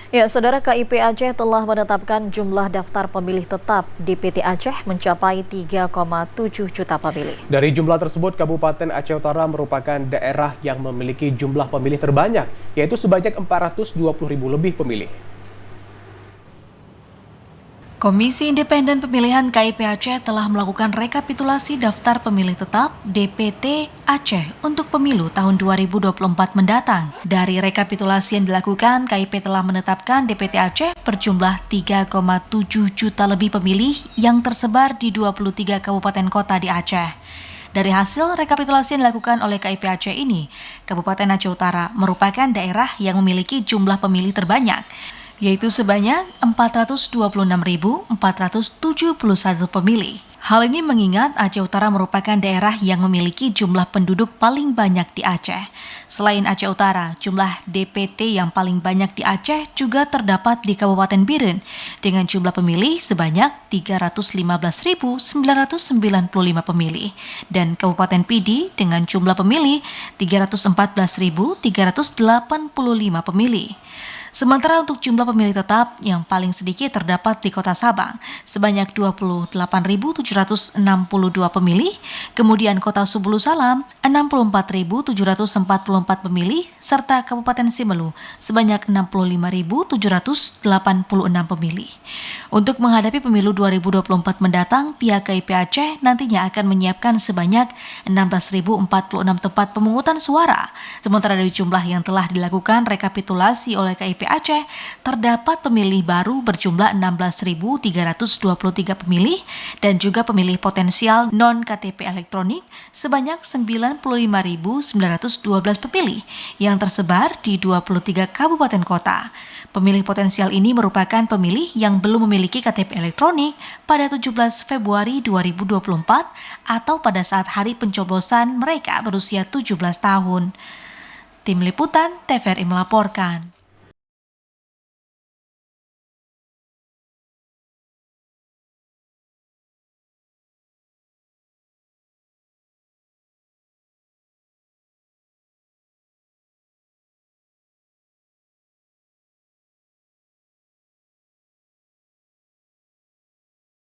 Ya, Saudara, KIP Aceh telah menetapkan jumlah daftar pemilih tetap DPT Aceh mencapai 3,7 juta pemilih. Dari jumlah tersebut, Kabupaten Aceh Utara merupakan daerah yang memiliki jumlah pemilih terbanyak, yaitu sebanyak 420.000 lebih pemilih. Komisi Independen Pemilihan KIP Aceh telah melakukan rekapitulasi daftar pemilih tetap DPT Aceh untuk pemilu tahun 2024 mendatang. Dari rekapitulasi yang dilakukan, KIP telah menetapkan DPT Aceh berjumlah 3,7 juta lebih pemilih yang tersebar di 23 kabupaten kota di Aceh. Dari hasil rekapitulasi yang dilakukan oleh KIP Aceh ini, Kabupaten Aceh Utara merupakan daerah yang memiliki jumlah pemilih terbanyak, yaitu sebanyak 426.471 pemilih. Hal ini mengingat Aceh Utara merupakan daerah yang memiliki jumlah penduduk paling banyak di Aceh. Selain Aceh Utara, jumlah DPT yang paling banyak di Aceh juga terdapat di Kabupaten Biren dengan jumlah pemilih sebanyak 315.995 pemilih dan Kabupaten Pidi dengan jumlah pemilih 314.385 pemilih. Sementara untuk jumlah pemilih tetap yang paling sedikit terdapat di Kota Sabang sebanyak 28.762 pemilih, kemudian Kota Subulu Salam 64.744 pemilih, serta Kabupaten Simelu sebanyak 65.786 pemilih. Untuk menghadapi pemilu 2024 mendatang, pihak KIP Aceh nantinya akan menyiapkan sebanyak 16.046 tempat pemungutan suara. Sementara dari jumlah yang telah dilakukan rekapitulasi oleh KIP Aceh, terdapat pemilih baru berjumlah 16.323 pemilih dan juga pemilih potensial non-KTP elektronik sebanyak 95.912 pemilih yang tersebar di 23 kabupaten kota. Pemilih potensial ini merupakan pemilih yang belum memiliki KTP elektronik pada 17 Februari 2024 atau pada saat hari pencoblosan mereka berusia 17 tahun. Tim Liputan TVRI melaporkan.